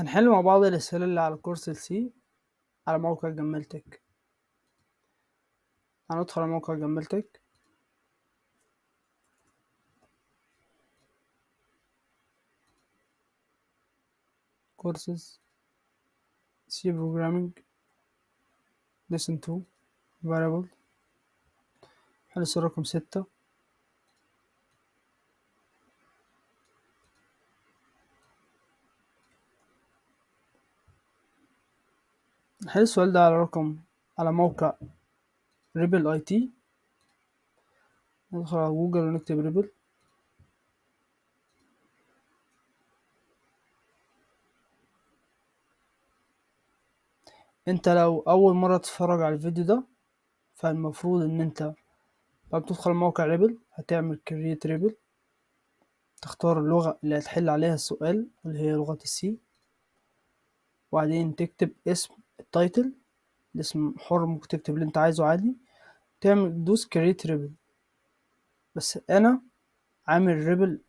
هنحل مع بعض الأسئلة اللي على كورس السي على موقع جملتك. هندخل على موقع جملتك. كورسز سي بروجرامينج listen to variable. حل السؤال رقم 6. نحل السؤال ده على موقع ريبل اي تي. ندخل على جوجل ونكتب ريبل. انت لو اول مرة تتفرج على الفيديو ده فالمفروض ان انت بعد تدخل موقع ريبل هتعمل كرييت ريبل، تختار اللغة اللي هتحل عليها السؤال اللي هي لغة السي، وبعدين تكتب اسم التايتل، الاسم حر، ممكن تكتب اللي انت عايزه عادي، تعمل دوس كرييت ريبل. بس انا عامل ريبل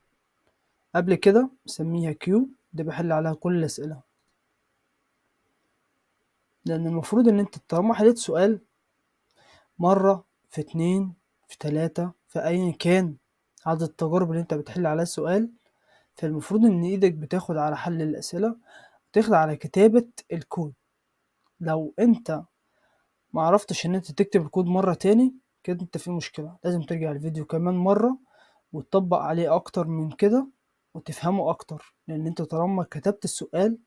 قبل كده مسميها كيو، دي بحل عليها كل الاسئله، لان المفروض ان انت طالما حليت سؤال مره في 2 في 3 في ايا كان عدد التجارب اللي انت بتحل عليها السؤال، فالمفروض ان ايدك بتاخد على حل الاسئله، بتاخد على كتابه الكود. لو انت معرفتش ان انت تكتب الكود مره تاني كده انت في مشكله، لازم ترجع الفيديو كمان مره وتطبق عليه اكتر من كده وتفهمه اكتر، لان انت طالما كتبت السؤال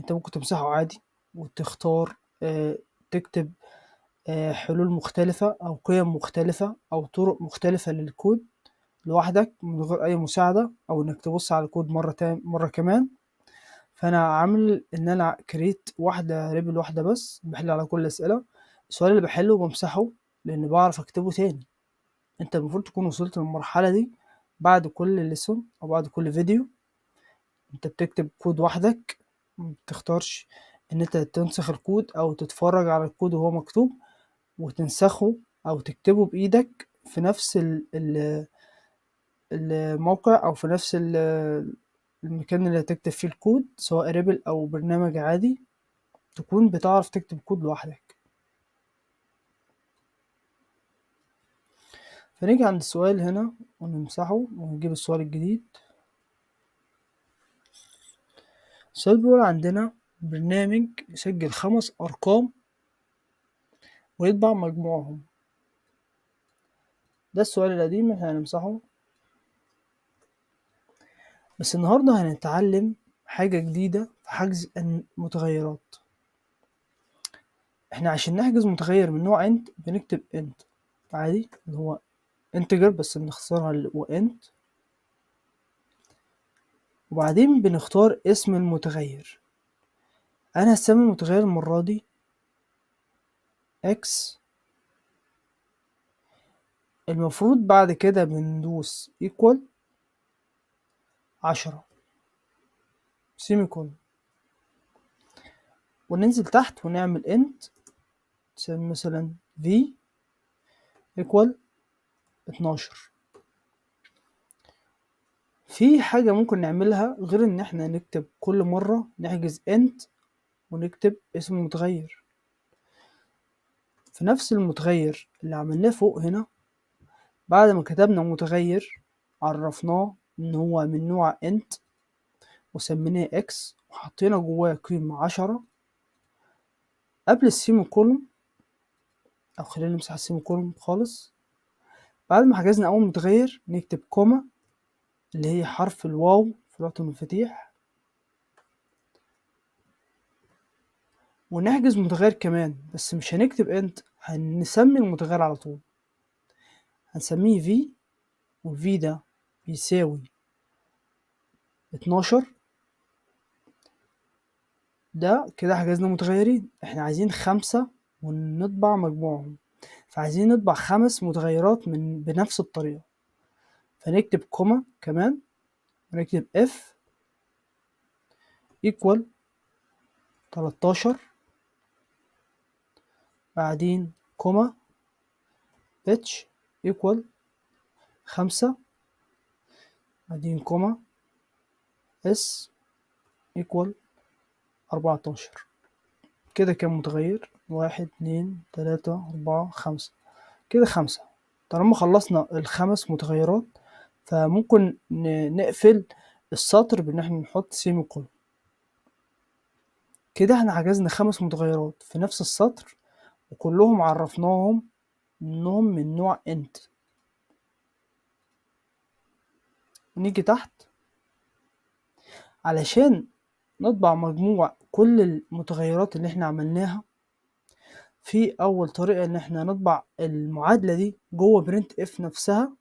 انت ممكن تمسحه عادي وتختار تكتب حلول مختلفة او قيم مختلفة او طرق مختلفة للكود لوحدك من غير اي مساعدة، او انك تبص على الكود مرة كمان. فانا عامل ان انا كريت واحدة ريبل واحدة بس بحل على كل الاسئلة. السؤال اللي بحله بمسحه لان بعرف اكتبه تاني. انت المفروض تكون وصلت للمرحلة دي بعد كل ليسون او بعد كل فيديو انت بتكتب كود وحدك، متختارش ان انت تنسخ الكود او تتفرج على الكود وهو مكتوب وتنسخه او تكتبه بايدك في نفس الموقع او في نفس المكان اللي هتكتب فيه الكود، سواء ريبل او برنامج عادي، تكون بتعرف تكتب كود لوحدك. فنيجي عند السؤال هنا ونمسحه ونجيب السؤال الجديد. السؤال بيقول عندنا برنامج يسجل 5 أرقام ويطبع مجموعهم. ده السؤال القديم احنا هنمسحه. بس النهاردة هنتعلم حاجة جديدة في حجز المتغيرات. احنا عشان نحجز متغير من نوع انت بنكتب انت عادي اللي هو انتجر، بس بنختصرها اللي هو انت، وبعدين بنختار اسم المتغير. انا هسمي المتغير المرة دي اكس. المفروض بعد كده بندوس equal 10 سيميكون وننزل تحت ونعمل انت تسمي مثلا v equal 12. في حاجة ممكن نعملها غير ان احنا نكتب كل مرة نحجز انت ونكتب اسم المتغير في نفس المتغير اللي عملناه فوق هنا. بعد ما كتبنا متغير عرفناه ان هو من نوع انت وسميناه اكس وحطينا جواه قيمة 10 قبل السيمي كولوم، او خلينا نمسح السيمي كولوم خالص. بعد ما حجزنا اول متغير نكتب كوما اللي هي حرف الواو في لغة المفاتيح، ونحجز متغير كمان بس مش هنكتب انت، هنسمي المتغير على طول، هنسميه في، والفي ده بيساوي 12. ده كده حجزنا متغيرين، احنا عايزين 5 ونطبع مجموعهم، فعايزين نطبع 5 متغيرات بنفس الطريقة، فنكتب كوما كمان ونكتب اف equal 13، بعدين كوما اتش equal 5، بعدين كوما اس equal 14. كده كام متغير؟ 1 2 3 4 5. كده 5. طالما خلصنا ال5 متغيرات فممكن نقفل السطر بإن احنا نحط سيمي كولون. كده احنا حجزنا 5 متغيرات في نفس السطر وكلهم عرفناهم انهم من نوع انت. نيجي تحت علشان نطبع مجموع كل المتغيرات اللي احنا عملناها. في اول طريقة ان احنا نطبع المعادلة دي جوه برنت اف نفسها،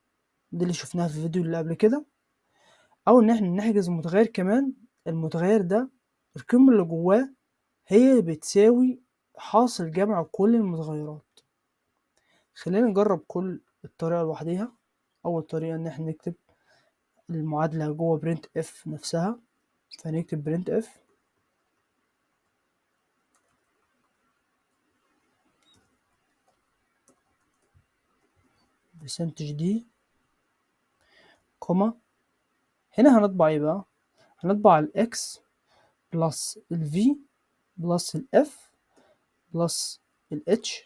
دي اللي شفناها في الفيديو اللي قبل كده، او ان احنا نحجز متغير كمان. المتغير ده القيمة اللي جواه هي بتساوي حاصل جمع كل المتغيرات. خلينا نجرب كل الطريقة لوحديها. اول طريقة ان احنا نكتب المعادلة جوه برنت اف نفسها، فنكتب برنت اف برسنتج دي كوما. هنا هنطبع ايه بقى؟ هنطبع الاكس بلس الفي بلس الاف بلس الاتش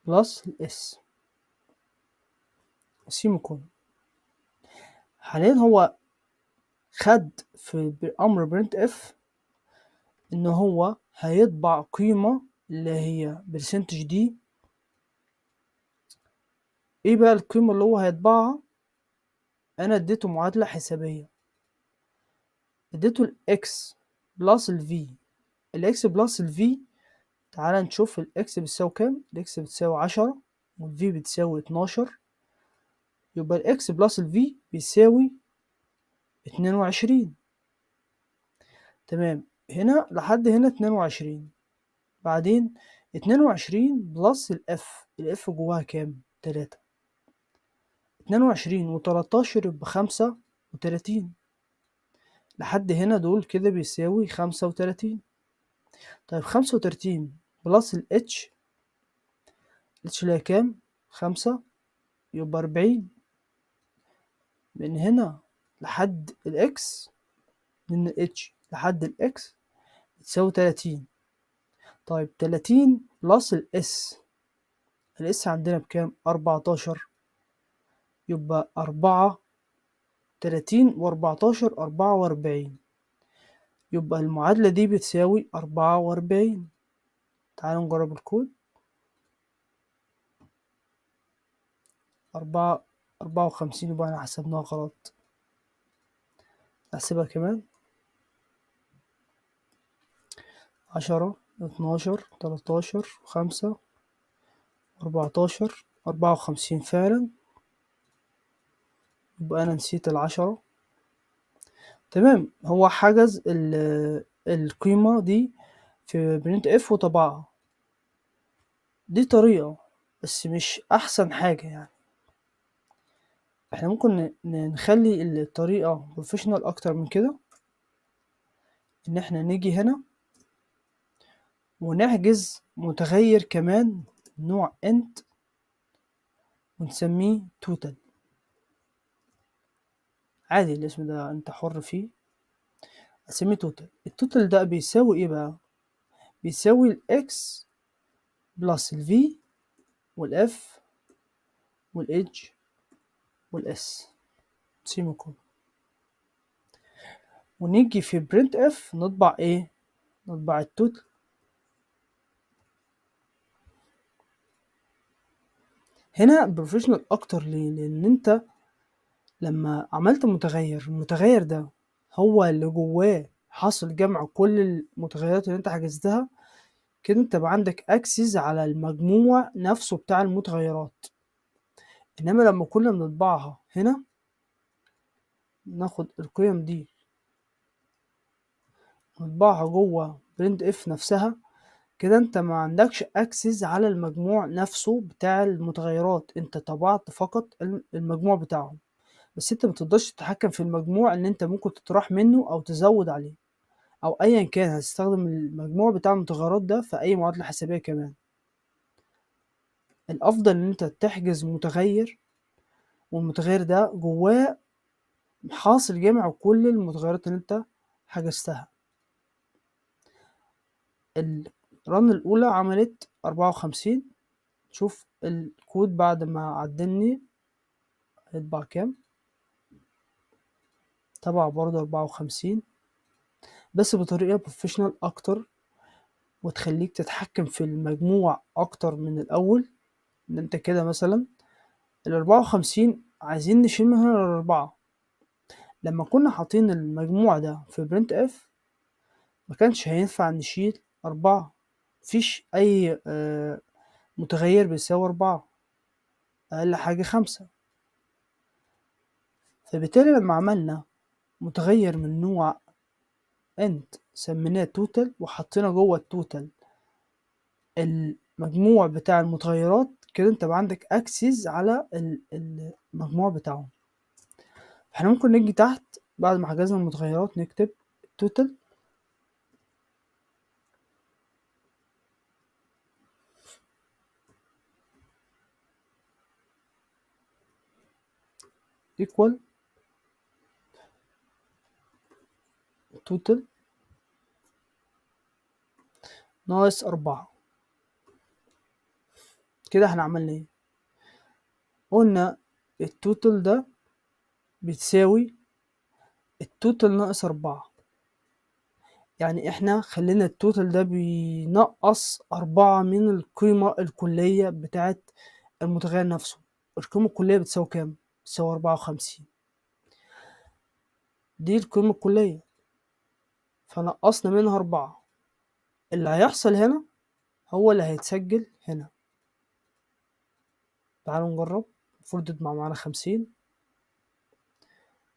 بلس الاس سيميكون. حاليا هو خد في امر برنت اف ان هو هيطبع قيمة اللي هي برسنتج دي. ايه بقى القيمة اللي هو هيطبعها؟ انا اديته معادلة حسابية، اديته الاكس بلس الفي. الاكس بلس الفي، تعال نشوف الاكس بتساوي كام. الاكس بتساوي 10 والفي بتساوي 12، يبقى الاكس بلس الفي بيساوي 22. تمام، هنا لحد هنا 22. بعدين 22 بلس الاف جواها كام؟ 3. 22 و13 يبقى 35. لحد هنا دول كده بيساوي 35. طيب 35 بلس الاتش اللي هي كام؟ 5، يبقى 40. من هنا لحد الاكس، من الاتش لحد الاكس تساوي 30. طيب 30 بلس الاس عندنا بكام؟ 14، يبقى 30 و14 44. يبقى المعادلة دي بتساوي 44. تعالوا نجرب الكود. 54، يبقى احنا حسبناها غلط. احسبها كمان. 10 12 13 5 14 54 فعلا. يبقى انا نسيت 10. تمام، هو حجز القيمة دي في برنت اف وطبعها. دي طريقة بس مش احسن حاجة يعني. احنا ممكن نخلي الطريقة بروفيشنال اكتر من كده، ان احنا نيجي هنا ونحجز متغير كمان نوع انت ونسميه توتال. عادي الاسم ده انت حر فيه، اسميه توتال. التوتال ده بيساوي ايه بقى؟ بيساوي الاكس بلس الفي والاف والاتش والاس سيميكون. ونيجي في برنت اف نطبع ايه؟ نطبع التوتال. هنا بروفيشنال اكتر. ليه؟ لان انت لما عملت متغير، المتغير ده هو اللي جواه حاصل جمع كل المتغيرات اللي انت حجزتها. كده انت بقى عندك اكسس على المجموع نفسه بتاع المتغيرات. انما لما كنا بنطبعها هنا، ناخد القيم دي نطبعها جوه برنت اف نفسها، كده انت ما عندكش اكسس على المجموع نفسه بتاع المتغيرات. انت طبعت فقط المجموع بتاعهم، بس انت متقدرش تتحكم في المجموع ان انت ممكن تطرح منه او تزود عليه، او ايا كان هتستخدم المجموع بتاع المتغيرات ده في اي معادلة حسابية كمان. الافضل ان انت تحجز متغير، والمتغير ده جواه حاصل جمع كل المتغيرات اللي انت حجزتها. الرن الأولى عملت 54. شوف الكود بعد ما عدلني هيطبع كام. طبع برضه 54 بس بطريقة بروفيشنال أكتر، وتخليك تتحكم في المجموع أكتر من الأول. إن أنت كده مثلا 54 عايزين نشيل منها ال4. لما كنا حاطين المجموع ده في برنت اف ما كانش هينفع نشيل 4. مفيش أي متغير بيساوي 4، أقل حاجة 5. فبالتالي لما عملنا متغير من نوع انت سميناه توتال وحطينا جوه التوتال المجموع بتاع المتغيرات، كده انت بقى عندك اكسس على المجموع بتاعهم. احنا ممكن نيجي تحت بعد ما حجزنا المتغيرات نكتب توتال equal توتال ناقص 4. كده احنا عملنا ايه؟ قلنا التوتال ده بتساوي التوتال ناقص 4. يعني احنا خلينا التوتال ده بينقص 4 من القيمة الكلية بتاعت المتغير نفسه. القيمة الكلية بتساوي كام؟ بتساوي 54. دي القيمة الكلية، فنقصنا منها 4. اللي هيحصل هنا هو اللي هيتسجل هنا. تعالوا نجرب. المفروض يطبع معانا 50.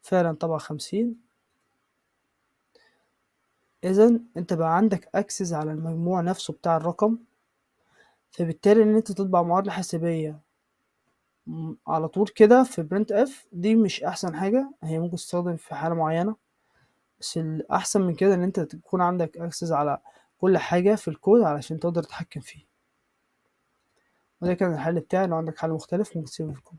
فعلا طبع 50. إذا انت بقى عندك اكسس على المجموع نفسه بتاع الرقم، فبالتالي ان انت تطبع معادلة حسابية على طول كده في برنت اف دي مش احسن حاجة. هي ممكن تستخدم في حالة معينة، بس الأحسن من كده إن أنت تكون عندك أكسس على كل حاجة في الكود علشان تقدر تتحكم فيه. وده كان الحل بتاعي. لو عندك حل مختلف ممكن تسيبه في الكود.